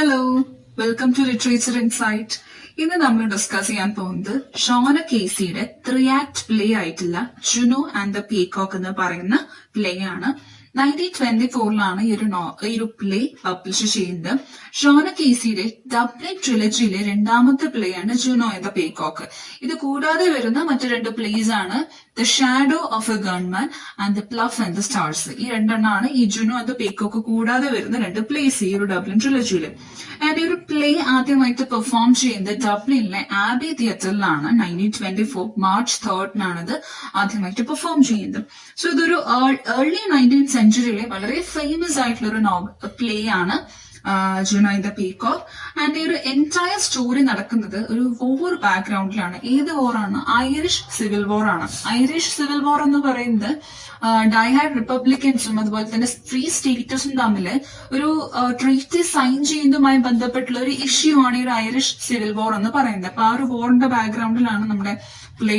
Hello, welcome to literature insight. ഇന്ന് നമ്മൾ discuss ചെയ്യാൻ പോകുന്നത് ഷോന കേസിയുടെ 3 ആക്ട് പ്ലേ ആയിട്ടുള്ള ജുനോ ആൻഡ് ദ പീകോക്ക് എന്ന് പറയുന്ന പ്ലേ ആണ്. 1924 ഈ ഒരു പ്ലേ പബ്ലിഷ് ചെയ്യുന്നത്. ഷോന കേസിയുടെ ഡബ്ലിൻ ട്രിലജിയിലെ രണ്ടാമത്തെ പ്ലേ ആണ് ജുനോ ആൻഡ് ദ പീകോക്ക്. ഇത് കൂടാതെ വരുന്ന മറ്റു 2 പ്ലേസ് ആണ് the shadow of A gunman and the plough and the stars. ഈ രണ്ടെണ്ണമാണ് ഈ ജുനോ ആൻഡ് ദ പീകോക്ക് കൂടാതെ വരുന്ന 2 പ്ലേസ് ഈ ഒരു ഡബ്ലിൻ ട്രിലജിയിൽ. ആൻഡ് ഈ ഒരു പ്ലേ ആദ്യമായിട്ട് പെർഫോം ചെയ്യുന്നത് ഡബ്ലിനിലെ ആബി തിയേറ്ററിലാണ്. 1924 മാർച്ച് 3 ഇത് ആദ്യമായിട്ട് പെർഫോം ചെയ്യുന്നത്. സോ ഇതൊരു ഏർലി 19th സെഞ്ചുറിയിലെ വളരെ ഫേമസ് ആയിട്ടുള്ള ഒരു പ്ലേ ആണ് ജുനോ ആൻഡ് ദ പീകോക്ക്. ആൻഡ് ഈ ഒരു എൻറ്റയർ സ്റ്റോറി നടക്കുന്നത് ഒരു വോർ ബാക്ക്ഗ്രൗണ്ടിലാണ്. ഏത് വോറാണ്? ഐറിഷ് സിവിൽ വോർ ആണ്. ഐറിഷ് സിവിൽ വോർ എന്ന് പറയുന്നത് ഡൈഹാർഡ് റിപ്പബ്ലിക്കൻസും അതുപോലെ തന്നെ ഫ്രീ സ്റ്റേറ്റസും തമ്മിൽ ഒരു ട്രീറ്റി സൈൻ ചെയ്യുന്നതുമായി ബന്ധപ്പെട്ടുള്ള ഒരു ഇഷ്യൂ ആണ് ഈ ഒരു ഐറിഷ് സിവിൽ വോർ എന്ന് പറയുന്നത്. അപ്പൊ ആ ഒരു വോറിന്റെ ബാക്ക്ഗ്രൗണ്ടിലാണ് നമ്മുടെ പ്ലേ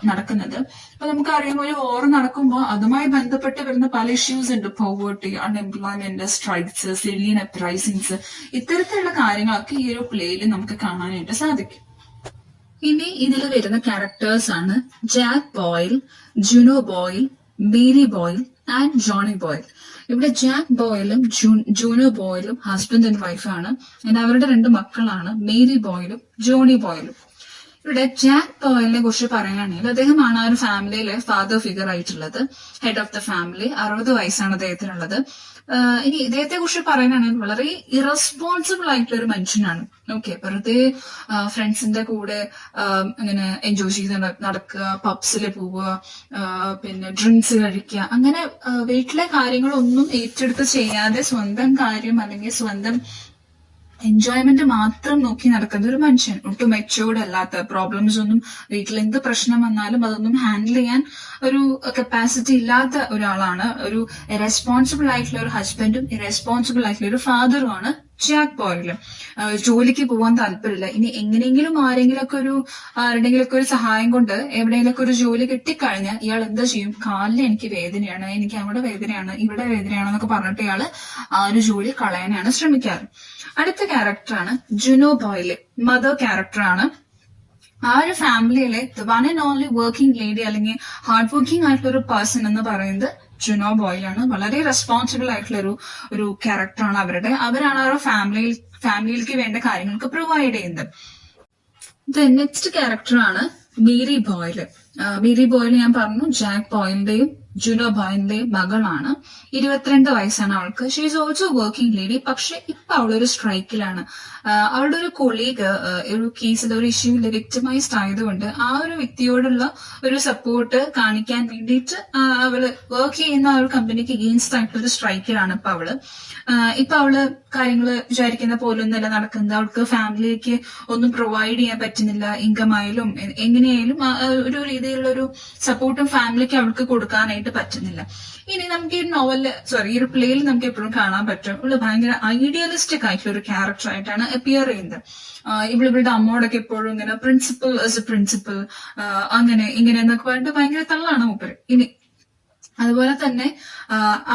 നടക്കുന്നത്. അപ്പൊ നമുക്കറിയാം, ഒരു വോർ നടക്കുമ്പോൾ അതുമായി ബന്ധപ്പെട്ട് വരുന്ന പല ഇഷ്യൂസ് ഉണ്ട്. Poverty, unemployment, strikes, civilian uprisings, ഇത്തരത്തിലുള്ള കാര്യങ്ങളൊക്കെ ഈ ഒരു പ്ലേയിൽ നമുക്ക് കാണാനായിട്ട് സാധിക്കും. ഇനി ഇതിൽ വരുന്ന ക്യാരക്ടേഴ്സ് ആണ് Jack Boyle, Juno Boyle, Mary Boyle and Johnny Boyle. ഇവിടെ ജാക്ക് ബോയിലും ജൂനോ ബോയിലും ഹസ്ബൻഡ് ആൻഡ് വൈഫാണ്. അവരുടെ 2 മക്കളാണ് മേരി ബോയിലും ജോണി ബോയിലും. ഇവിടെ ജാക്ക് ബോയിലിനെ കുറിച്ച് പറയാനാണെങ്കിൽ അദ്ദേഹമാണ് ആ ഒരു ഫാമിലിയിലെ ഫാദർ ഫിഗർ ആയിട്ടുള്ളത്, ഹെഡ് ഓഫ് ദ ഫാമിലി. 60 വയസ്സാണ് അദ്ദേഹത്തിനുള്ളത്. ഇനി ഇദ്ദേഹത്തെ കുറിച്ച് പറയാനാണെങ്കിൽ വളരെ ഇറസ്പോൺസിബിൾ ആയിട്ടുള്ള ഒരു മനുഷ്യനാണ്. ഓക്കെ, വെറുതെ ഫ്രണ്ട്സിന്റെ കൂടെ അങ്ങനെ എൻജോയ് ചെയ്ത് നടക്കുക, പബ്സിൽ പോവുക, പിന്നെ ഡ്രിങ്ക്സ് കഴിക്കുക, അങ്ങനെ വീട്ടിലെ കാര്യങ്ങളൊന്നും ഏറ്റെടുത്ത് ചെയ്യാതെ സ്വന്തം കാര്യം അല്ലെങ്കിൽ സ്വന്തം എൻജോയ്മെന്റ് മാത്രം നോക്കി നടക്കുന്ന ഒരു മനുഷ്യൻ. ഒട്ടും മെച്ചോർഡ് അല്ലാത്ത, പ്രോബ്ലംസ് ഒന്നും വീട്ടിൽ എന്ത് പ്രശ്നം വന്നാലും അതൊന്നും ഹാൻഡിൽ ചെയ്യാൻ ഒരു കപ്പാസിറ്റി ഇല്ലാത്ത ഒരാളാണ്. ഒരു റെസ്പോൺസിബിൾ ആയിട്ടുള്ള ഒരു ഹസ്ബൻഡും റെസ്പോൺസിബിൾ ആയിട്ടുള്ള ഒരു ഫാദറുമാണ് ജാക്ക് ബോയിലും. ജോലിക്ക് പോകാൻ താല്പര്യമില്ല. ഇനി എങ്ങനെയെങ്കിലും ആരുടെങ്കിലൊക്കെ ഒരു സഹായം കൊണ്ട് എവിടെയെങ്കിലൊക്കെ ഒരു ജോലി കിട്ടിക്കഴിഞ്ഞാൽ ഇയാൾ എന്താ ചെയ്യും? കാലിൽ എനിക്ക് വേദനയാണ്, എനിക്ക് അവിടെ വേദനയാണ്, ഇവിടെ വേദനയാണെന്നൊക്കെ പറഞ്ഞിട്ട് ഇയാള് ആ ഒരു ജോലി കളയാനാണ് ശ്രമിക്കാറ്. അടുത്ത ക്യാരക്ടറാണ് ജുനോ ബോയില്, മദർ ക്യാരക്ടറാണ്. ആ ഒരു ഫാമിലിയിലെ one and only working lady അല്ലെങ്കിൽ ഹാർഡ് വർക്കിംഗ് ആയിട്ടുള്ള ഒരു പേഴ്സൺ എന്ന് പറയുന്നത് ജുനോ ബോയിലാണ്. വളരെ റെസ്പോൺസിബിൾ ആയിട്ടുള്ള ഒരു ക്യാരക്ടറാണ് അവരാണ് ആ ഒരു ഫാമിലിയിലേക്ക് വേണ്ട കാര്യങ്ങൾക്ക് പ്രൊവൈഡ് ചെയ്യുന്നത്. നെക്സ്റ്റ് ക്യാരക്ടറാണ് മേരി ബോയില്. മേരി ബോയിൽ ഞാൻ പറഞ്ഞു ജാക്ക് ബോയിലിന്റെയും ജുനോ ബോയിലിന്റെയും മകളാണ്. 22 വയസ്സാണ് അവൾക്ക്. She is also working lady. പക്ഷെ ഇപ്പൊ അവളൊരു സ്ട്രൈക്കിലാണ്. അവളുടെ ഒരു കൊളീഗ് ഒരു കേസിൽ ഒരു ഇഷ്യൂവിൽ വിക്ടിമൈസ്ഡ് ആയതുകൊണ്ട് ആ ഒരു വ്യക്തിയോടുള്ള ഒരു സപ്പോർട്ട് കാണിക്കാൻ വേണ്ടിയിട്ട് അവള് വർക്ക് ചെയ്യുന്ന ആ ഒരു കമ്പനിക്ക് എഗെയിൻസ്റ്റ് ആയിട്ടുള്ള ഒരു സ്ട്രൈക്കിലാണ് ഇപ്പൊ അവള് കാര്യങ്ങൾ വിചാരിക്കുന്ന പോലൊന്നല്ല നടക്കുന്നത്. അവൾക്ക് ഫാമിലിക്ക് ഒന്നും പ്രൊവൈഡ് ചെയ്യാൻ പറ്റുന്നില്ല. ഇൻകം ആയാലും എങ്ങനെയായാലും ഒരു രീതിയിലുള്ള ഒരു സപ്പോർട്ടും ഫാമിലിക്ക് അവൾക്ക് കൊടുക്കാനായിട്ട് പറ്റുന്നില്ല. ഇനി നമുക്ക് ഈ ഒരു പ്ലേയിൽ നമുക്ക് എപ്പോഴും കാണാൻ പറ്റും ഇവള് ഭയങ്കര ഐഡിയലിസ്റ്റിക് ആയിട്ടുള്ള ഒരു ക്യാരക്ടർ ആയിട്ടാണ് അപ്പിയർ ചെയ്യുന്നത്. ഇവളുടെ അമ്മോടൊക്കെ എപ്പോഴും ഇങ്ങനെ പ്രിൻസിപ്പൽ അങ്ങനെ ഇങ്ങനെ എന്നൊക്കെ പറഞ്ഞിട്ട് ഭയങ്കര തള്ളാണ് മൂപ്പര്. ഇനി അതുപോലെ തന്നെ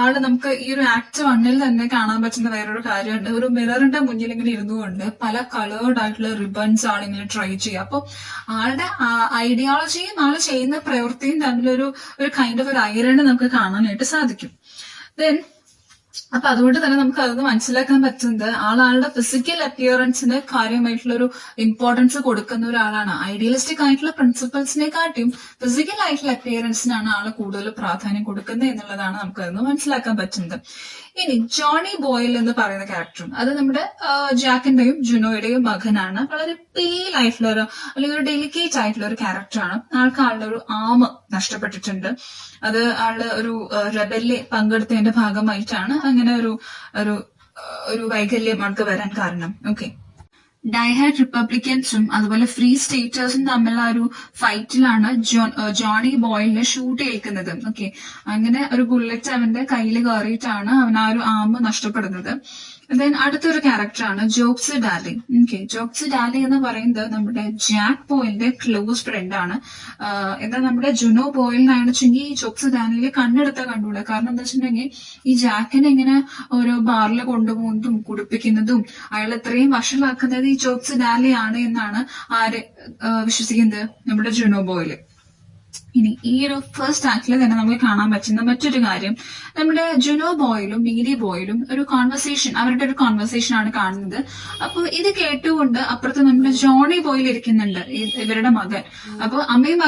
ആള് നമുക്ക് ഈ ഒരു ആക്ട് 1 തന്നെ കാണാൻ പറ്റുന്ന വേറൊരു കാര്യമുണ്ട്. ഒരു മിററിന്റെ മുന്നിൽ ഇങ്ങനെ ഇരുന്നുകൊണ്ട് പല കളേർഡ് ആയിട്ടുള്ള റിബൺസ് ആളിങ്ങനെ ട്രൈ ചെയ്യുക. അപ്പൊ ആളുടെ ഐഡിയോളജിയും ആള് ചെയ്യുന്ന പ്രവൃത്തിയും തമ്മിലൊരു കൈൻഡ് ഓഫ് ഒരു ഐറണി നമുക്ക് കാണാനായിട്ട് സാധിക്കും. അപ്പൊ അതുകൊണ്ട് തന്നെ നമുക്ക് അതൊന്ന് മനസ്സിലാക്കാൻ പറ്റുന്നത് ആളുടെ ഫിസിക്കൽ അപ്പിയറൻസിന് കാര്യമായിട്ടുള്ള ഒരു ഇമ്പോർട്ടൻസ് കൊടുക്കുന്ന ഒരാളാണ്. ഐഡിയലിസ്റ്റിക് ആയിട്ടുള്ള പ്രിൻസിപ്പൽസിനെ കാട്ടിയും ഫിസിക്കൽ ആയിട്ടുള്ള അപ്പിയറൻസിനാണ് ആള് കൂടുതൽ പ്രാധാന്യം കൊടുക്കുന്നത് എന്നുള്ളതാണ് നമുക്ക് അതൊന്ന് മനസ്സിലാക്കാൻ പറ്റുന്നത്. ഇനി ജോണി ബോയിൽ എന്ന് പറയുന്ന ക്യാരക്ടറും അത് നമ്മുടെ ജാക്കിന്റെയും ജുനോയുടെയും മകനാണ്. വളരെ പെയിൽ ആയിട്ടുള്ള അല്ലെങ്കിൽ ഒരു ഡെലിക്കേറ്റ് ആയിട്ടുള്ള ഒരു ക്യാരക്ടറാണ്. ആളുടെ ഒരു ആം നഷ്ടപ്പെട്ടിട്ടുണ്ട്. അത് ഒരു റെബല്ലിൽ പങ്കെടുത്തതിന്റെ ഭാഗമായിട്ടാണ് അങ്ങനെ ഒരു വൈകല്യം ആൾക്ക് വരാൻ കാരണം. ഓക്കെ, ഡൈഹാർഡ് റിപ്പബ്ലിക്കൻസും അതുപോലെ ഫ്രീ സ്റ്റേറ്റേഴ്സും തമ്മിലുള്ള ഒരു ഫൈറ്റിലാണ് ജോണി ബോയിലിനെ ഷൂട്ട് ഏൽക്കുന്നത്. ഓക്കെ, അങ്ങനെ ഒരു ബുള്ളറ്റ് അവന്റെ കയ്യിൽ കയറിയിട്ടാണ് അവൻ ആ ഒരു ആം നഷ്ടപ്പെടുന്നത്. ദെൻ അടുത്തൊരു ക്യാരക്ടറാണ് ജോക്സ് ഡാലി. ഓക്കെ, ജോക്സ് ഡാലി എന്ന് പറയുന്നത് നമ്മുടെ ജാക്ക് ബോയിലിന്റെ ക്ലോസ് ഫ്രണ്ട് ആണ്. എന്താ നമ്മുടെ ജുനോ ബോയിലിനാണെന്ന് വെച്ചെങ്കിൽ ഈ ജോക്സ് ഡാലിയിൽ കണ്ണെടുത്താൽ കണ്ടുകൂടാ. കാരണം എന്താ വെച്ചിട്ടുണ്ടെങ്കിൽ ഈ ജാക്കിനെ ഇങ്ങനെ ഓരോ ബാറിൽ കൊണ്ടുപോകുന്നതും കുടിപ്പിക്കുന്നതും അയാൾ ഇത്രയും വഷളാക്കുന്നത് ഈ ജോക്സ് ഡാലി ആണ് എന്നാണ് ആര് വിശ്വസിക്കുന്നത്? നമ്മുടെ ജുനോ ബോയില്. ഇനി ഈ ഒരു ഫസ്റ്റ് ആക്ടിൽ തന്നെ നമുക്ക് കാണാൻ പറ്റുന്ന മറ്റൊരു കാര്യം, നമ്മുടെ ജുനോ ബോയിലും മീരി ബോയിലും ഒരു കോൺവെർസേഷൻ, അവരുടെ ഒരു കോൺവെർസേഷൻ ആണ് കാണുന്നത്. അപ്പോൾ ഇത് കേട്ടുകൊണ്ട് അപ്പുറത്ത് നമ്മുടെ ജോണി ബോയിൽ ഇരിക്കുന്നുണ്ട്, ഇവരുടെ മകൻ. അപ്പോൾ അമ്മയും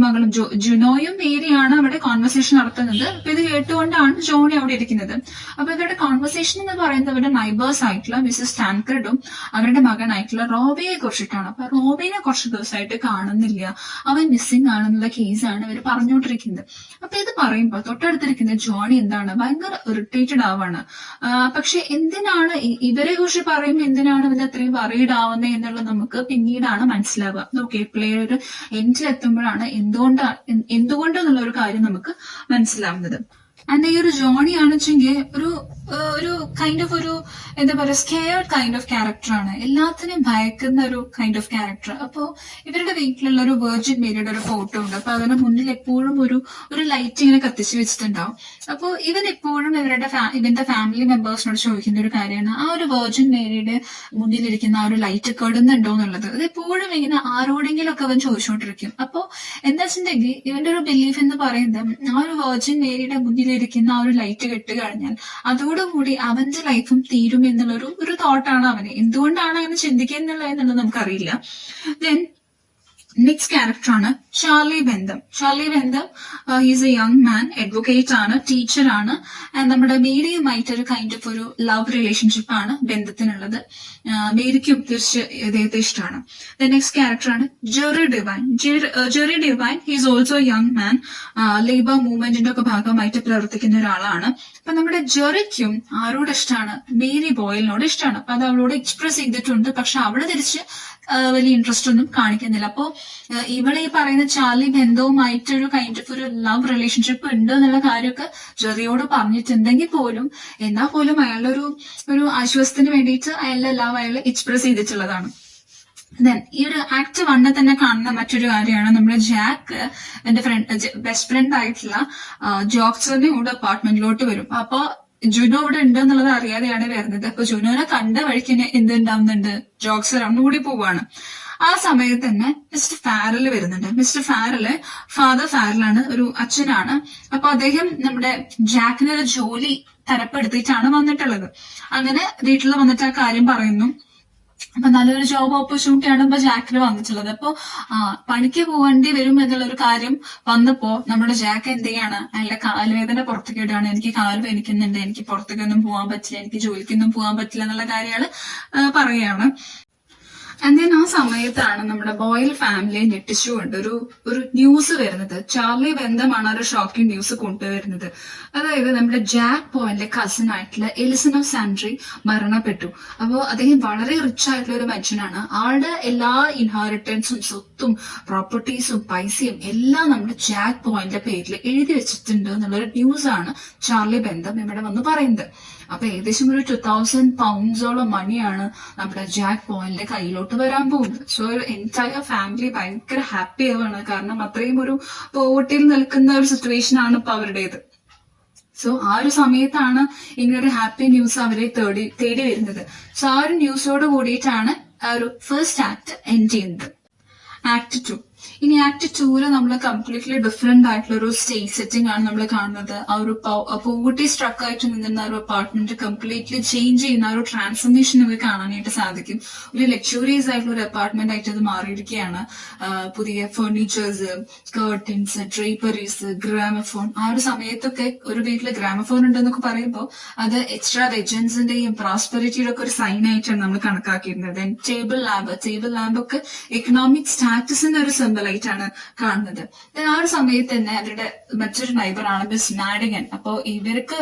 മകളും ജുനോയും മേരിയാണ് അവിടെ കോൺവെർസേഷൻ നടത്തുന്നത്. അപ്പൊ ഇത് കേട്ടുകൊണ്ടാണ് ജോണി അവിടെ ഇരിക്കുന്നത്. അപ്പൊ ഇവരുടെ കോൺവെർസേഷൻ എന്ന് പറയുന്നത് അവരുടെ നൈബേഴ്സ് ആയിട്ടുള്ള മിസ്സസ് ടാൻക്രഡും അവരുടെ മകനായിട്ടുള്ള റോബിയെ കുറിച്ചിട്ടാണ്. അപ്പൊ റോബിനെ കുറച്ച് ദിവസമായിട്ട് കാണുന്നില്ല, അവൻ മിസ്സിംഗ് ആണെന്നുള്ള കേസാണ് ഇവർ പറഞ്ഞുകൊണ്ടിരിക്കുന്നത്. അപ്പൊ ഇത് പറയുമ്പോ തൊട്ടടുത്തിരിക്കുന്ന ജോണി എന്താണ് ഭയങ്കര ഇറിറ്റേറ്റഡ് ആവാണ്. പക്ഷെ എന്തിനാണ് ഇവരെ കുറിച്ച് പറയുമ്പോൾ എന്തിനാണ് ഇവർ അത്രയും വറീഡ് ആവുന്നത് എന്നുള്ളത് നമുക്ക് പിന്നീടാണ് മനസ്സിലാവുക. ഓക്കെ, പ്ലേ ഒരു എൻഡിലെത്തുമ്പോഴാണ് എന്തുകൊണ്ടെന്നുള്ള ഒരു കാര്യം നമുക്ക് മനസ്സിലാവുന്നത്. ആൻഡ് ഈ ഒരു ജോണി ആണെച്ചെങ്കിൽ ഒരു കൈൻഡ് ഓഫ് ഒരു എന്താ പറയുക സ്കെയർഡ് കൈൻഡ് ഓഫ് ക്യാരക്ടറാണ്, എല്ലാത്തിനെയും ഭയക്കുന്ന ഒരു കൈൻഡ് ഓഫ് ക്യാരക്ടർ. അപ്പോൾ ഇവരുടെ വീട്ടിലുള്ള ഒരു വെർജിൻ മേരിയുടെ ഒരു ഫോട്ടോ ഉണ്ട്. അപ്പൊ അതിന് മുന്നിൽ എപ്പോഴും ഒരു ലൈറ്റ് ഇങ്ങനെ കത്തിച്ച് വെച്ചിട്ടുണ്ടാവും. അപ്പോൾ ഇവൻ എപ്പോഴും ഇവന്റെ ഫാമിലി മെമ്പേഴ്സിനോട് ചോദിക്കുന്ന ഒരു കാര്യമാണ് ആ ഒരു വെർജിൻ മേരിയുടെ മുന്നിലിരിക്കുന്ന ആ ഒരു ലൈറ്റ് കെടുന്നുണ്ടോ എന്നുള്ളത്. അത് എപ്പോഴും ഇങ്ങനെ ആരോടെങ്കിലും ഒക്കെ അവൻ ചോദിച്ചുകൊണ്ടിരിക്കും. അപ്പോൾ എന്താ വെച്ചിട്ടുണ്ടെങ്കിൽ ഇവന്റെ ഒരു ബിലീഫ് എന്ന് പറയുന്നത് ആ ഒരു വെർജിൻ മേരിയുടെ മുന്നിലിരിക്കുന്ന ആ ഒരു ലൈറ്റ് കെട്ട് കഴിഞ്ഞാൽ അതോടുകൂടി അവന്റെ ലൈഫും തീരും എന്നുള്ളൊരു തോട്ടാണ് അവന്. എന്തുകൊണ്ടാണ് അങ്ങനെ ചിന്തിക്കുന്നുള്ളത് നമുക്കറിയില്ല. ദെൻ നെക്സ്റ്റ് ക്യാരക്ടറാണ് Charlie Bentham. He's a young man, advocate ആണ്, ടീച്ചർ ആണ്. ആൻഡ് നമ്മുടെ മേരിയുമായിട്ട് ഒരു കൈൻഡ് ഓഫ് ഒരു ലവ് റിലേഷൻഷിപ്പ് ആണ് ബെന്തത്തിനുള്ളത്. മേരിക്കും തിരിച്ച് ഇദ്ദേഹത്തെ ഇഷ്ടമാണ്. ദ നെക്സ്റ്റ് ക്യാരക്ടറാണ് Jerry Devine. He's also a young man, labour മൂവ്മെന്റിന്റെ ഒക്കെ ഭാഗമായിട്ട് പ്രവർത്തിക്കുന്ന ഒരാളാണ്. അപ്പൊ നമ്മുടെ ജെറിക്കും ആരോട് ഇഷ്ടമാണ്? മേരി ബോയിലിനോട് ഇഷ്ടമാണ്. അപ്പൊ അത് അവളോട് എക്സ്പ്രസ് ചെയ്തിട്ടുണ്ട്. പക്ഷെ അവള് തിരിച്ച് വലിയ ഇൻട്രസ്റ്റ് ഒന്നും കാണിക്കുന്നില്ല. അപ്പോ ഇവിടെ ഈ പറയുന്ന ചാർലി ബെന്തവുമായിട്ടൊരു കൈൻഡ് ഓഫ് ഒരു ലവ് റിലേഷൻഷിപ്പ് ഉണ്ട് എന്നുള്ള കാര്യമൊക്കെ ജെറിയോട് പറഞ്ഞിട്ടുണ്ടെങ്കിൽ പോലും എന്നാൽ പോലും അയാളുടെ ഒരു ആശ്വാസത്തിന് വേണ്ടിയിട്ട് അയാളുടെ ലവ് അയാൾ എക്സ്പ്രസ് ചെയ്തിട്ടുള്ളതാണ്. ദെൻ ഈ ഒരു ആക്ട് 1 തന്നെ കാണുന്ന മറ്റൊരു കാര്യമാണ് നമ്മുടെ ജാക്ക് എന്റെ ബെസ്റ്റ് ഫ്രണ്ട് ആയിട്ടുള്ള ജോക്സറിന്റെ കൂടെ അപ്പാർട്ട്മെന്റിലോട്ട് വരും. അപ്പൊ ജുനോ ഇവിടെ ഉണ്ട് എന്നുള്ളത് അറിയാതെയാണ് വരുന്നത്. അപ്പൊ ജുനോനെ കണ്ട വഴിക്ക് എന്തുണ്ടാവുന്നുണ്ട്? ജോക്സർ കൂടി പോവാണ്. ആ സമയത്ത് തന്നെ മിസ്റ്റർ ഫാരൽ വരുന്നുണ്ട്. മിസ്റ്റർ ഫാരല് ഫാദർ ഫാരലാണ്, ഒരു അച്ഛനാണ്. അപ്പൊ അദ്ദേഹം നമ്മുടെ ജാക്കിന് ഒരു ജോലി തരപ്പെടുത്തിയിട്ടാണ് വന്നിട്ടുള്ളത്. അങ്ങനെ വീട്ടിൽ വന്നിട്ട് ആ കാര്യം പറയുന്നു. അപ്പൊ നല്ലൊരു ജോബ് ഓപ്പർച്യൂണിറ്റി ആണ് ഇപ്പൊ ജാക്കിന് വന്നിട്ടുള്ളത്. അപ്പൊ പണിക്ക് പോകേണ്ടി വരും എന്നുള്ളൊരു കാര്യം വന്നപ്പോ നമ്മുടെ ജാക്ക് എന്ത് ചെയ്യാണ്? അയാളുടെ കാൽവേദന പുറത്തേക്ക് ഇടുകയാണ്. എനിക്ക് കാൽ വേദനിക്കുന്നുണ്ട്, എനിക്ക് പുറത്തേക്കൊന്നും പോകാൻ പറ്റില്ല, എനിക്ക് ജോലിക്കൊന്നും പോകാൻ പറ്റില്ല എന്നുള്ള കാര്യങ്ങൾ പറയുകയാണ്. ആൻഡ് ദെൻ ആ സമയത്താണ് നമ്മുടെ ബോയിൽ ഫാമിലിയെ ഞെട്ടിച്ചുകൊണ്ട് ഒരു ന്യൂസ് വരുന്നത്. ചാർലി ബെന്തമാണ് ഒരു ഷോക്കിംഗ് ന്യൂസ് കൊണ്ടുവരുന്നത്. അതായത് നമ്മുടെ ജാക്ക് ബോയിലിന്റെ കസിൻ ആയിട്ടുള്ള എലിസൺ ഓഫ് സാൻഡ്രി മരണപ്പെട്ടു. അപ്പോൾ അദ്ദേഹം വളരെ റിച്ച് ആയിട്ടുള്ള ഒരു മനുഷ്യനാണ്. ആളുടെ എല്ലാ ഇൻഹെറിറ്റൻസും സ്വത്തും പ്രോപ്പർട്ടീസും പൈസയും എല്ലാം നമ്മുടെ ജാക്ക് ബോയിലിന്റെ പേരിൽ എഴുതി വെച്ചിട്ടുണ്ട് എന്നുള്ളൊരു ന്യൂസാണ് ചാർലി ബെന്തം ഇവിടെ വന്ന് പറയുന്നത്. അപ്പൊ ഏകദേശം ഒരു 2000 പൗണ്ട്സോളം മണിയാണ് നമ്മുടെ ജാക്ക് ബോയിലിന്റെ കയ്യിലോട്ട് വരാൻ പോകുന്നത്. സോ ഒരു എൻറ്റയർ ഫാമിലി ഭയങ്കര ഹാപ്പി ആവാണ്. കാരണം അത്രയും ഒരു പോവർട്ടിയിൽ നിൽക്കുന്ന ഒരു സിറ്റുവേഷൻ ആണ് ഇപ്പൊ അവരുടേത്. സോ ആ ഒരു സമയത്താണ് ഇങ്ങനെ ഒരു ഹാപ്പി ന്യൂസ് അവരെ തേടി വരുന്നത്. സോ ആ ഒരു ന്യൂസോട് കൂടിയിട്ടാണ് ആ ഒരു ഫസ്റ്റ് ആക്ട് എൻഡ് ചെയ്യുന്നത്. ആക്ട് 2. ഇനി ആക്ട് 2 നമ്മൾ കംപ്ലീറ്റ്ലി ഡിഫറെന്റ് ആയിട്ടുള്ള ഒരു സ്റ്റേജ് സെറ്റിംഗ് ആണ് നമ്മൾ കാണുന്നത്. ആ ഒരു പോവർട്ടി സ്ട്രക്ക് ആയിട്ട് നിന്നിരുന്ന ഒരു അപ്പാർട്ട്മെന്റ് കംപ്ലീറ്റ്ലി ചേഞ്ച് ചെയ്യുന്ന ഒരു ട്രാൻസ്ഫർമേഷൻ നമുക്ക് കാണാനായിട്ട് സാധിക്കും. ഒരു ലക്ഷൂറിയസ് ആയിട്ടുള്ള ഒരു അപ്പാർട്ട്മെന്റ് ആയിട്ട് അത് മാറിയിരിക്കുകയാണ്. പുതിയ ഫർണിച്ചേഴ്സ്, കർട്ടൻസ്, ഡ്രേപ്പറീസ്, ഗ്രാമഫോൺ. ആ ഒരു സമയത്തൊക്കെ ഒരു വീട്ടിൽ ഗ്രാമഫോൺ ഉണ്ടെന്നൊക്കെ പറയുമ്പോൾ അത് എക്സ്ട്രാ ലെജൻസിന്റെയും പ്രോസ്പെരിറ്റിയുടെ ഒക്കെ ഒരു സൈൻ ആയിട്ടാണ് നമ്മൾ കണക്കാക്കിയിരുന്നത്. ടേബിൾ ലാമ്പ് ഒക്കെ എക്കണോമിക് സ്റ്റാറ്റസിന്റെ ഒരു സിമ്പിൾ ആയിട്ടാണ് കാണുന്നത്. ആ ഒരു സമയത്ത് തന്നെ അവരുടെ മറ്റൊരു നൈബറാണ് മിസ് മാഡിഗൻ. അപ്പോ ഇവർക്ക്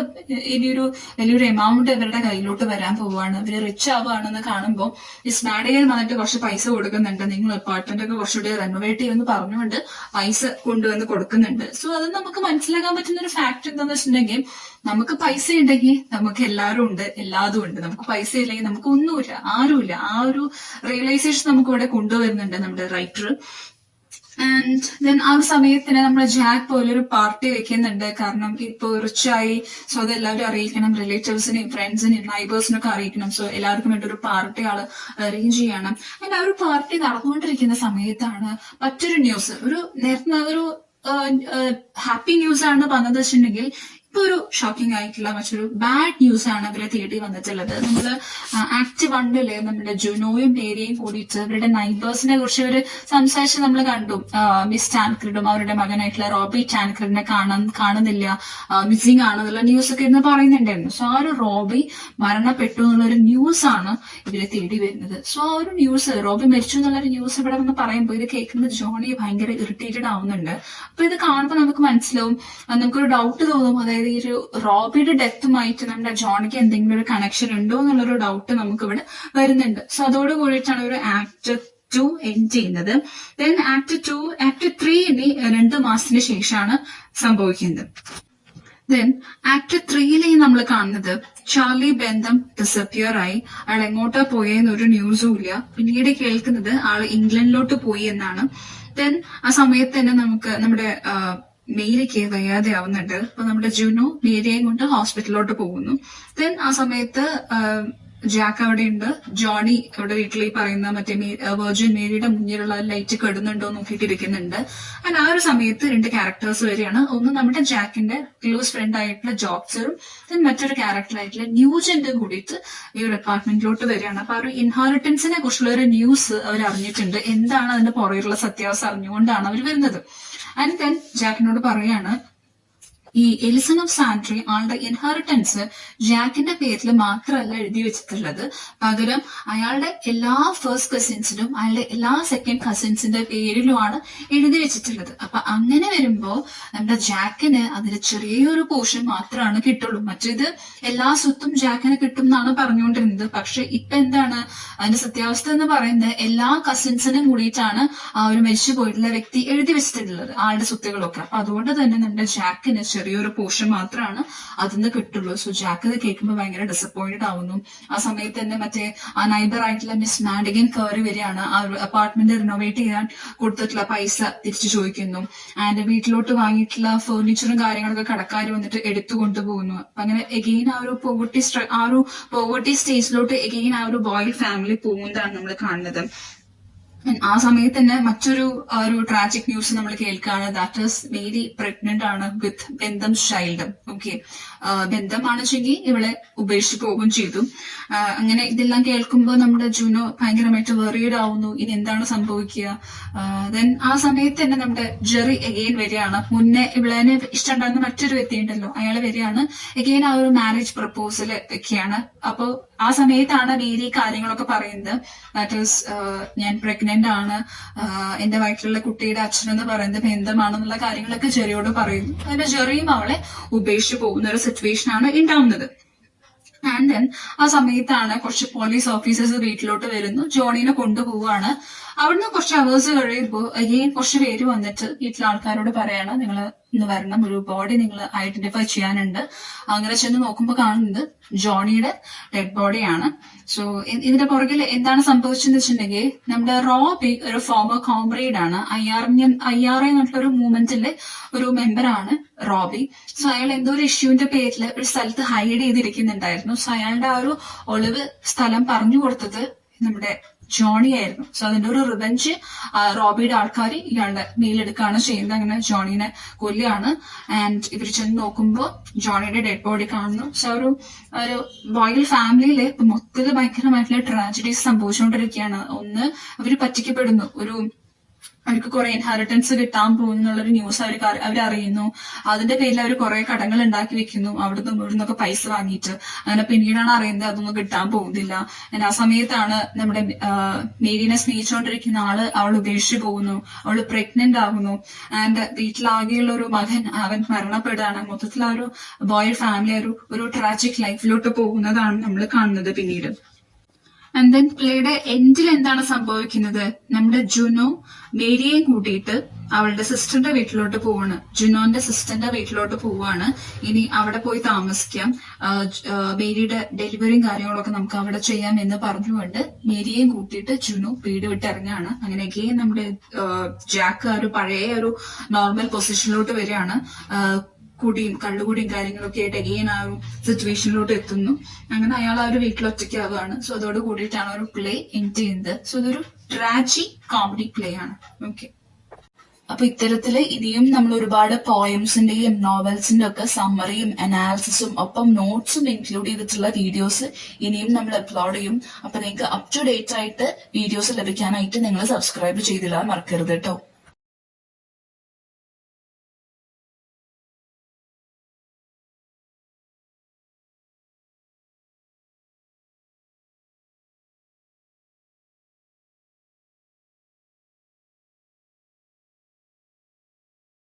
ഇനിയൊരു വലിയൊരു എമൗണ്ട് ഇവരുടെ കയ്യിലോട്ട് വരാൻ പോവുകയാണ്, ഇവര് റിച്ച് ആവുകയാണെന്ന് കാണുമ്പോൾ മിസ് മാഡിഗൻ വന്നിട്ട് കുറച്ച് പൈസ കൊടുക്കുന്നുണ്ട്. നിങ്ങൾ അപ്പാർട്ട്മെന്റ് ഒക്കെ കുറച്ചുകൂടി റെനോവേറ്റ് ചെയ്യുമെന്ന് പറഞ്ഞുകൊണ്ട് പൈസ കൊണ്ടുവന്ന് കൊടുക്കുന്നുണ്ട്. സോ അത് നമുക്ക് മനസ്സിലാക്കാൻ പറ്റുന്ന ഒരു ഫാക്ട് എന്താന്ന് വെച്ചിട്ടുണ്ടെങ്കിൽ, നമുക്ക് പൈസ ഉണ്ടെങ്കിൽ നമുക്ക് എല്ലാവരും ഉണ്ട്, എല്ലാതും ഉണ്ട്. നമുക്ക് പൈസ ഇല്ലെങ്കിൽ നമുക്ക് ഒന്നുമില്ല, ആരുമില്ല. ആ ഒരു റിയലൈസേഷൻ നമുക്ക് ഇവിടെ കൊണ്ടുവരുന്നുണ്ട് നമ്മുടെ റൈറ്റർ. ആൻഡ് ദെൻ ആ ഒരു സമയത്തിന് നമ്മുടെ ജാക്ക് പോലൊരു പാർട്ടി വെക്കുന്നുണ്ട്. കാരണം ഇപ്പൊ റിച്ചായി, സോ അതെല്ലാവരും അറിയിക്കണം, റിലേറ്റീവ്സിനെയും ഫ്രണ്ട്സിനെയും നൈബേഴ്സിനൊക്കെ അറിയിക്കണം. സോ എല്ലാവർക്കും വേണ്ടി ഒരു പാർട്ടി ആള് അറേഞ്ച് ചെയ്യണം. ആൻഡ് ആ ഒരു പാർട്ടി നടന്നുകൊണ്ടിരിക്കുന്ന സമയത്താണ് മറ്റൊരു ന്യൂസ്, ഒരു നേരത്തെ ഒരു ഹാപ്പി ന്യൂസ് ആണ് വന്നത് വെച്ചിട്ടുണ്ടെങ്കിൽ, ഇപ്പൊ ഒരു ഷോക്കിംഗ് ആയിട്ടുള്ള മറ്റൊരു ബാഡ് ന്യൂസ് ആണ് അവരെ തേടി വന്നിട്ടുള്ളത്. നമ്മള് ആക്ട് 1 നമ്മുടെ ജുനോയും മേരിയും കൂടിയിട്ട് അവരുടെ നൈബേഴ്സിനെ കുറിച്ച് ഇവര് സംസാരിച്ച് നമ്മൾ കണ്ടു. മിസ് ടാൻക്രിഡും അവരുടെ മകനായിട്ടുള്ള റോബി ടാൻക്രിഡിനെ കാണുന്നില്ല, മിസ്സിംഗ് ആണെന്നുള്ള ന്യൂസ് ഒക്കെ ഇന്ന് പറയുന്നുണ്ടായിരുന്നു. സോ ആ ഒരു റോബി മരണപ്പെട്ടു എന്നുള്ളൊരു ന്യൂസ് ആണ് ഇവരെ തേടി വരുന്നത്. സോ ആ ഒരു ന്യൂസ്, റോബി മരിച്ചു എന്നുള്ളൊരു ന്യൂസ് ഇവിടെ വന്ന് പറയുമ്പോൾ ഇത് കേൾക്കുന്ന ജോണി ഭയങ്കര ഇറിറ്റേറ്റഡ് ആവുന്നുണ്ട്. അപ്പൊ ഇത് കാണുമ്പോൾ നമുക്ക് മനസ്സിലാവും, നമുക്കൊരു ഡൗട്ട് തോന്നും, അതായത് ഈ ഒരു റോബിയുടെ ഡെത്തുമായിട്ട് നമ്മുടെ ജോണിക്ക് എന്തെങ്കിലും ഒരു കണക്ഷൻ ഉണ്ടോ എന്നുള്ളൊരു ഡൗട്ട് നമുക്ക് ഇവിടെ വരുന്നുണ്ട്. സോ അതോട് കൂടിയിട്ടാണ് ഒരു ആക്ട് 2 എൻഡ് ചെയ്യുന്നത്. ദെൻ ആക്ട് 3 ഇനി 2 മാസത്തിന് ശേഷമാണ് സംഭവിക്കുന്നത്. ദെൻ ആക്ട് 3 നമ്മൾ കാണുന്നത് ചാർലി ബെന്തം ഡിസപ്പിയർ ആയി. ആൾ എങ്ങോട്ടാ പോയെന്ന് ഒരു ന്യൂസും ഇല്ല. പിന്നീട് കേൾക്കുന്നത് ആള് ഇംഗ്ലണ്ടിലോട്ട് പോയി എന്നാണ്. ദെൻ ആ സമയത്ത് തന്നെ നമുക്ക് നമ്മുടെ മേരിക്ക് വയ്യാതെ ആവുന്നുണ്ട്. അപ്പൊ നമ്മുടെ ജുനോ മേരിയെയും കൊണ്ട് ഹോസ്പിറ്റലിലോട്ട് പോകുന്നു. ദെൻ ആ സമയത്ത് ജാക്ക് അവിടെ ഉണ്ട്, ജോണി അവിടെ വീട്ടിൽ ഈ പറയുന്ന മറ്റേ വെർജിൻ മേരിയുടെ മുന്നിലുള്ള ലൈറ്റ് കെടുന്നുണ്ടോ നോക്കിയിട്ടിരിക്കുന്നുണ്ട്. ആൻഡ് ആ ഒരു സമയത്ത് 2 ക്യാരക്ടേഴ്സ് വരികയാണ്. ഒന്ന് നമ്മുടെ ജാക്കിന്റെ ക്ലോസ് ഫ്രണ്ട് ആയിട്ടുള്ള ജോബ്സറും, ദെൻ മറ്റൊരു ക്യാരക്ടർ ആയിട്ടുള്ള ന്യൂജന്റും കൂടിയിട്ട് ഈ ഒരു അപ്പാർട്ട്മെന്റിലോട്ട് വരികയാണ്. അപ്പൊ ആ ഒരു ഇൻഹെറിറ്റൻസിനെ കുറിച്ചുള്ള ഒരു ന്യൂസ് അവർ അറിഞ്ഞിട്ടുണ്ട്. എന്താണ് അതിന്റെ പുറകിലുള്ള സത്യാവസ്ഥ അറിഞ്ഞുകൊണ്ടാണ് അവർ വരുന്നത്. ആൻഡ് ദെൻ ജാക്കിനോട് പറയാണ്, ഈ എലിസൺ ഓഫ് സാൻട്രി ആളുടെ ഇൻഹെറിറ്റൻസ് ജാക്കിന്റെ പേരിൽ മാത്രമല്ല എഴുതി വെച്ചിട്ടുള്ളത്, പകരം അയാളുടെ എല്ലാ ഫസ്റ്റ് കസിൻസിനും അയാളുടെ എല്ലാ സെക്കൻഡ് കസിൻസിന്റെ പേരിലുമാണ് എഴുതി വെച്ചിട്ടുള്ളത്. അപ്പൊ അങ്ങനെ വരുമ്പോ നമ്മുടെ ജാക്കിന് അതിന് ചെറിയൊരു പോർഷൻ മാത്രമാണ് കിട്ടുള്ളൂ. മറ്റേത് എല്ലാ സ്വത്തും ജാക്കിന് കിട്ടും എന്നാണ് പറഞ്ഞുകൊണ്ടിരുന്നത്. പക്ഷെ ഇപ്പൊ എന്താണ് അതിന്റെ സത്യാവസ്ഥ എന്ന് പറയുന്നത്, എല്ലാ കസിൻസിനും കൂടിയിട്ടാണ് ആ ഒരു മരിച്ചു പോയിട്ടുള്ള വ്യക്തി എഴുതി വെച്ചിട്ടുള്ളത് ആളുടെ സ്വത്തുകളൊക്കെ. അപ്പൊ അതുകൊണ്ട് തന്നെ നമ്മുടെ ജാക്കിന് ചെറിയൊരു പോർഷൻ മാത്രമാണ് അതിന്ന് കിട്ടുള്ളൂ. സോ ജാക്ക് ഇത് കേൾക്കുമ്പോൾ ഭയങ്കര ഡിസപ്പോയിന്റഡ് ആവുന്നു. ആ സമയത്ത് തന്നെ മറ്റേ ആ നൈബർ ആയിട്ടുള്ള മിസ് മാഡിഗൻ കയറി വരികയാണ്. ആ ഒരു അപ്പാർട്ട്മെന്റ് റിനോവേറ്റ് ചെയ്യാൻ കൊടുത്തിട്ടുള്ള പൈസ തിരിച്ചു ചോദിക്കുന്നു. ആൻഡ് വീട്ടിലോട്ട് വാങ്ങിയിട്ടുള്ള ഫർണിച്ചറും കാര്യങ്ങളൊക്കെ കടക്കാർ വന്നിട്ട് എടുത്തു കൊണ്ടുപോകുന്നു. അപ്പൊ അങ്ങനെ എഗെയിൻ ആ ഒരു പോവർട്ടി സ്റ്റേജിലോട്ട് എഗെയിൻ ആ ഒരു ബോയ് ഫാമിലി പോകുന്നതാണ് നമ്മൾ കാണുന്നത്. ആ സമയത്ത് തന്നെ മറ്റൊരു ട്രാജിക് ന്യൂസ് നമ്മൾ കേൾക്കുകയാണ്. ദാറ്റ് ഈസ് മേരി പ്രഗ്നന്റ് ആണ് വിത്ത് ബെന്തം ചൈൽഡ്. ഓക്കെ, ബെന്തമാണെച്ചെങ്കിൽ ഇവളെ ഉപേക്ഷിച്ച് പോകുകയും ചെയ്തു. അങ്ങനെ ഇതെല്ലാം കേൾക്കുമ്പോൾ നമ്മുടെ ജുനോ ഭയങ്കരമായിട്ട് വെറീഡ് ആവുന്നു, ഇനി എന്താണ് സംഭവിക്കുക. ദെൻ ആ സമയത്ത് തന്നെ നമ്മുടെ ജെറി എഗെയിൻ വരികയാണ്. മുന്നേ ഇവളെ ഇഷ്ടമുണ്ടായിരുന്ന മറ്റൊരു വ്യക്തി ഉണ്ടല്ലോ, അയാൾ വരികയാണ്. എഗെയിൻ ആ ഒരു മാരേജ് പ്രപ്പോസൽ വെക്കുകയാണ്. അപ്പോ ആ സമയത്താണ് മേരി കാര്യങ്ങളൊക്കെ പറയുന്നത്. ദാറ്റ് ഈസ് ഞാൻ പ്രഗ്നന്റ് ആണ്, എന്റെ വയറ്റിലുള്ള കുട്ടിയുടെ അച്ഛൻ എന്ന് പറയുന്നത് ബന്ധമാണെന്നുള്ള കാര്യങ്ങളൊക്കെ ജെറിയോട് പറയുന്നു. അങ്ങനെ ജെറിയും അവളെ ഉപേക്ഷിച്ച് പോകുന്ന ഒരു സിറ്റുവേഷൻ ആണ് ഉണ്ടാവുന്നത്. ആൻഡ് ദെൻ ആ സമയത്താണ് കുറച്ച് പോലീസ് ഓഫീസേഴ്സ് വീട്ടിലോട്ട് വരുന്നു, ജോണീനെ കൊണ്ടുപോവാണ്. അവിടുന്ന് കുറച്ച് അവേഴ്സ് കഴിയുമ്പോൾ അഗെയിൻ കുറച്ച് പേര് വന്നിട്ട് വീട്ടിലെ ആൾക്കാരോട് പറയാണ്, നിങ്ങൾ ഇന്ന് വരണം, ഒരു ബോഡി നിങ്ങൾ ഐഡന്റിഫൈ ചെയ്യാനുണ്ട്. അങ്ങനെ ചെന്ന് നോക്കുമ്പോൾ കാണുന്നത് ജോണിയുടെ ഡെഡ് ബോഡിയാണ്. സോ ഇതിന്റെ പുറകിൽ എന്താണ് സംഭവിച്ചെന്ന് വെച്ചിട്ടുണ്ടെങ്കിൽ, നമ്മുടെ റോബി ഒരു ഫോമർ കോംറേഡ് ആണ്. IRA എന്നുള്ള മൂവ്മെന്റിലെ ഒരു മെമ്പറാണ് റോബി. സോ അയാൾ എന്തോ ഒരു ഇഷ്യൂവിന്റെ പേരിൽ ഒരു സ്ഥലത്ത് ഹൈഡ് ചെയ്തിരിക്കുന്നുണ്ടായിരുന്നു. സോ അയാളുടെ ആ ഒരു ഒളിവ് സ്ഥലം പറഞ്ഞു കൊടുത്തത് നമ്മുടെ ജോണി ആയിരുന്നു. സോ അതിന്റെ ഒരു റിവെഞ്ച് റോബിയുടെ ആൾക്കാർ ഇയാളുടെ മേലെടുക്കുകയാണ് ചെയ്യുന്നത്. അങ്ങനെ ജോണീനെ കൊല്ലുകയാണ്. ആൻഡ് ഇവർ ചെന്ന് നോക്കുമ്പോൾ ജോണിയുടെ ഡെഡ് ബോഡി കാണുന്നു. സോ ഒരു റോയൽ ഫാമിലിയില് മൊത്തത്തിൽ ഭയങ്കരമായിട്ടുള്ള ട്രാജഡീസ് സംഭവിച്ചുകൊണ്ടിരിക്കുകയാണ്. ഒന്ന്, അവര് പറ്റിക്കപ്പെടുന്നു. ഒരു അവർക്ക് കുറെ ഇൻഹെറിറ്റൻസ് കിട്ടാൻ പോകുന്നുള്ളൊരു ന്യൂസ് അവരറിയുന്നു. അതിന്റെ പേരിൽ അവർ കുറെ കടങ്ങൾ ഉണ്ടാക്കി വെക്കുന്നു, അവിടുന്ന് ഇവിടുന്നൊക്കെ പൈസ വാങ്ങിയിട്ട്. അങ്ങനെ പിന്നീടാണ് അറിയുന്നത് അതൊന്നും കിട്ടാൻ പോകുന്നില്ല. ആ സമയത്താണ് നമ്മുടെ മേരിനെ സ്നേഹിച്ചുകൊണ്ടിരിക്കുന്ന അവൾ ഉപേക്ഷിച്ചു പോകുന്നു, അവൾ പ്രഗ്നന്റ് ആകുന്നു. ആൻഡ് വീട്ടിലാകെയുള്ള ഒരു മകൻ അവൻ മരണപ്പെടുകയാണ്. മൊത്തത്തിൽ ആ ഒരു ബോയ് ഫാമിലി ഒരു ട്രാജിക് ലൈഫിലോട്ട് പോകുന്നതാണ് നമ്മൾ കാണുന്നത് പിന്നീട്. ആൻഡ് ദെൻ പ്ലേയുടെ എൻഡിൽ എന്താണ് സംഭവിക്കുന്നത്? നമ്മുടെ ജുനോ മേരിയെ കൂട്ടിയിട്ട് അവളുടെ സിസ്റ്ററിന്റെ വീട്ടിലോട്ട് പോവാണ്. ജുനോന്റെ സിസ്റ്ററിന്റെ വീട്ടിലോട്ട് പോവാണ്. ഇനി അവിടെ പോയി താമസിക്കാം, മേരിയുടെ ഡെലിവറിയും കാര്യങ്ങളൊക്കെ നമുക്ക് അവിടെ ചെയ്യാം എന്ന് പറഞ്ഞുകൊണ്ട് മേരിയെയും കൂട്ടിയിട്ട് ജുനോ വീട് വിട്ട് ഇറങ്ങാണ്. അങ്ങനെ അഗെയിൻ നമ്മുടെ ജാക്ക് ഒരു പഴയ ഒരു നോർമൽ പൊസിഷനിലോട്ട് വരികയാണ്. കള്ളുകൂടിയും കാര്യങ്ങളൊക്കെ ആയിട്ട് അഗെയിൻ ആ ഒരു സിറ്റുവേഷനിലോട്ട് എത്തുന്നു. അങ്ങനെ അയാൾ ആ ഒരു വീട്ടിൽ ഒറ്റയ്ക്കാവുകയാണ്. സോ അതോട് കൂടിയിട്ടാണ് ഒരു പ്ലേ എൻഡ് ചെയ്യുന്നത്. സോ ഇതൊരു ട്രാജി കോമഡി പ്ലേ ആണ്. ഓക്കെ, അപ്പൊ ഇത്തരത്തില് ഇനിയും നമ്മൾ ഒരുപാട് പോയംസിന്റെയും നോവൽസിന്റെ ഒക്കെ സമ്മറിയും അനാലിസിസും ഒപ്പം നോട്ട്സും ഇൻക്ലൂഡ് ചെയ്തിട്ടുള്ള വീഡിയോസ് ഇനിയും നമ്മൾ അപ്ലോഡ് ചെയ്യും. അപ്പൊ നിങ്ങൾക്ക് അപ് ടു ഡേറ്റ് ആയിട്ട് വീഡിയോസ് ലഭിക്കാനായിട്ട് നിങ്ങൾ സബ്സ്ക്രൈബ് ചെയ്തില്ല മറക്കരുത് കേട്ടോ.